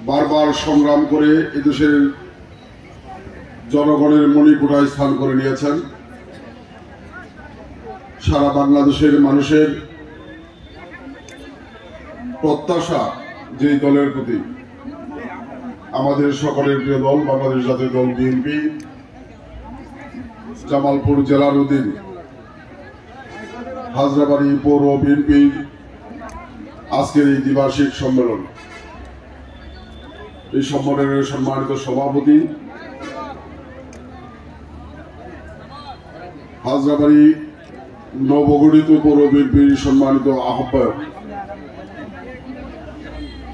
বারবার সংগ্রাম করে এদেশের জনগণের মণিকূটায় স্থান করে নিয়েছেন। সারা বাংলাদেশের মানুষের প্রত্যাশা যে দলের প্রতি, আমাদের সকলের প্রিয় দল বাংলাদেশ জাতীয় দল বিএনপি, জামালপুর জেলার অধীন হাজরাবাড়ি পৌর বিএনপির আজকের এই দ্বিবার্ষিক সম্মেলন, এই সম্মেলনের সম্মানিত সভাপতি, হাজরাবাড়ি নবগঠিত পৌর বিএনপির সম্মানিত আহ্বায়ক,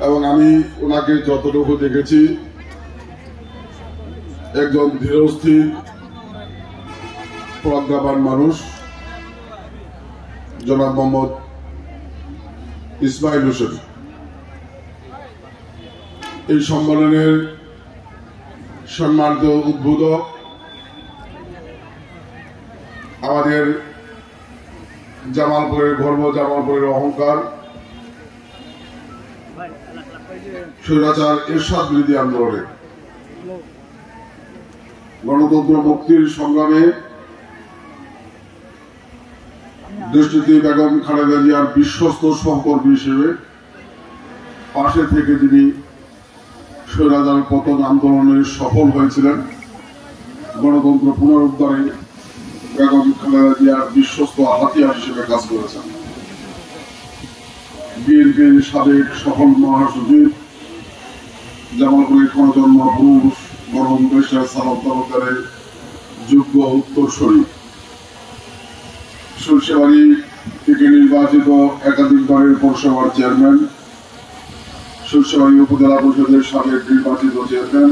এবং আমি ওনাকে যতটুকু দেখেছি একজন ধীরস্থির প্রজ্ঞাবান মানুষ, জনাব মোহাম্মদ ইসমাইল হোসেন। এই সম্মেলনের সম্মানিত উদ্বোধক আমাদের জামালপুরের গর্ব, জামালপুরের অহংকার, স্বৈরাচার এরশাদ বিরোধী আন্দোলনে গণতন্ত্র মুক্তির সংগ্রামে দেশটিতে বেগম খালেদা জিয়ার বিশ্বস্ত সহকর্মী হিসেবে পাশে থেকে যিনি স্বৈরাচার পতন আন্দোলনে সফল হয়েছিলেন, গণতন্ত্র পুনরুদ্ধারে বেগম খালেদা জিয়ার বিশ্বস্ত হাতিয়ার হিসেবে কাজ করেছেন। বিএনপির সাবেক সফল মহাসচিব, জামালপুরের গণজন্ম পুরুষ মরহুম ব্যারিস্টার সালাম তালুকদারের যোগ্য উত্তরসূরি, সরিষাবাড়ি থেকে নির্বাচিত একাধিকবারের পৌরসভার চেয়ারম্যান, সরিষাবাড়ি উপজেলা পরিষদের সাবেক নির্বাচিত চেয়ারম্যান,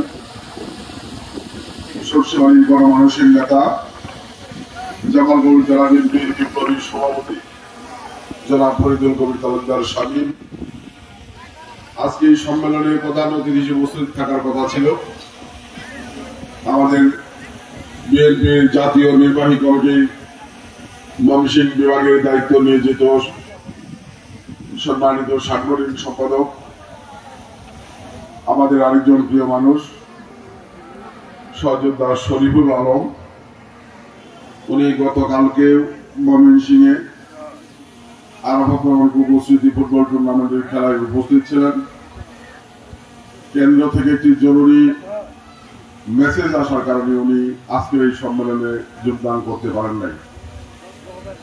সরিষাবাড়ি গণমানুষের নেতা, জামালপুর জেলা বিএনপির বিপ্লবী সভাপতি জনাব ফরিদুল কবির তালুকদার স্বামী। আজকে এই সম্মেলনে প্রধান অতিথি হিসেবে উপস্থিত থাকার কথা ছিল আমাদের বিএনপির জাতীয় নির্বাহী কমিটির ময়মনসিংহ বিভাগের দায়িত্ব নিয়োজিত সম্মানিত সাংগঠনিক সম্পাদক, আমাদের আরেকজন প্রিয় মানুষ সহযোদ্ধা শরীফুল আলম। উনি গতকালকে ময়মনসিংহে আরাফাত উপস্থিতি ফুটবল টুর্নামেন্টের খেলায় উপস্থিত ছিলেন। কেন্দ্র থেকে একটি জরুরি মেসেজ আসার কারণে উনি আজকের এই সম্মেলনে যোগদান করতে পারেন নাই।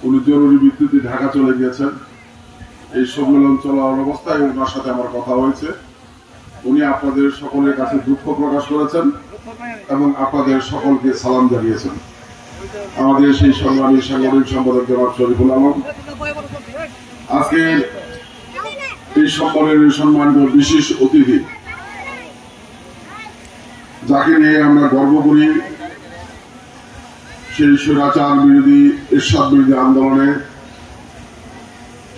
উনি জরুরি ভিত্তিতে ঢাকা চলে গিয়েছেন। এই সম্মেলন চলার অবস্থায় ওনার সাথে আমার কথা হয়েছে। উনি আপনাদের সকলের কাছে দুঃখ প্রকাশ করেছেন এবং আপনাদের সকলকে সালাম জানিয়েছেন। আমাদের সেই সংগ্রামী সাংগঠনিক সম্পাদক জনাব শরীফুল আলম আজকে এই সম্মেলনের সম্মানিত বিশেষ অতিথি, যাকে নিয়ে আমরা গর্ব করি, সেই স্বৈরাচার বিরোধী এরশাদ বিরোধী আন্দোলনে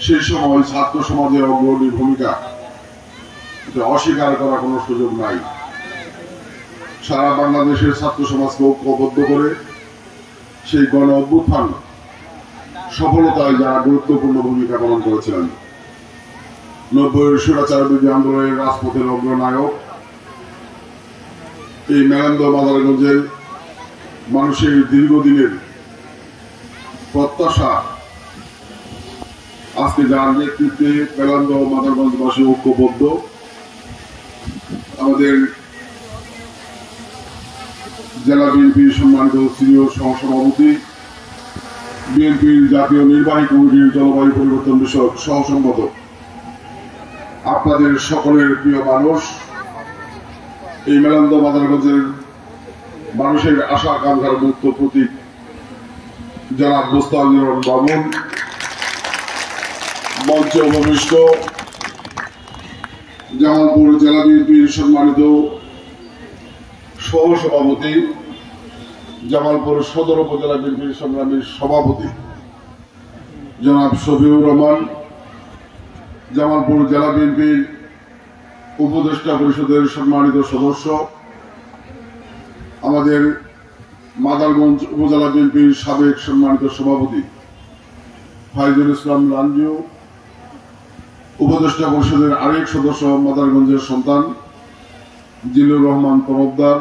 সেই সময় ছাত্র সমাজের অগ্রণী ভূমিকা অস্বীকার করার কোনো সুযোগ নাই। সারা বাংলাদেশের ছাত্র সমাজকে ঐক্যবদ্ধ করে সেই গণ অভ্যুত্থান সফলতায় যারা গুরুত্বপূর্ণ ভূমিকা পালন করেছিলেন। 90-এর স্বৈরাচার বিরোধী আন্দোলনের রাজপথের অগ্রনায়ক, এই মেলান্দ মাদারগঞ্জের মানুষের দীর্ঘদিনের প্রত্যাশা আজকে যার নেতৃত্বে মেলান্দ মাদারগঞ্জবাসী ঐক্যবদ্ধ। আমাদের জেলা বিএনপির সম্মানিত সিনিয়র সহসভাপতি, বিএনপির জাতীয় নির্বাহী কমিটির জলবায়ু পরিবর্তন বিষয়ক সহ সম্পাদক, আপনাদের সকলের প্রিয় মানুষ, এই মেলান্দ মাদারগঞ্জের মানুষের আশা আকাঙ্ক্ষার মুক্ত প্রতীক জনাব মোস্তাফিজুর মামুন, মঞ্চে উপবিষ্ট জামালপুর জেলা বিএনপির সম্মানিত সহসভাপতি, জামালপুর সদর উপজেলা বিএনপির সংগ্রামী সভাপতি জনাব শফিউর রহমান, জামালপুর জেলা বিএনপির উপদেষ্টা পরিষদের সম্মানিত সদস্য, আমাদের মাদারগঞ্জ উপজেলা বিএনপির সাবেক সম্মানিত সভাপতি ফাইজুল ইসলাম লাঞ্জু, উপদেষ্টা পরিষদের আরেক সদস্য মাদারগঞ্জের সন্তান জিলুর রহমান তরফদার,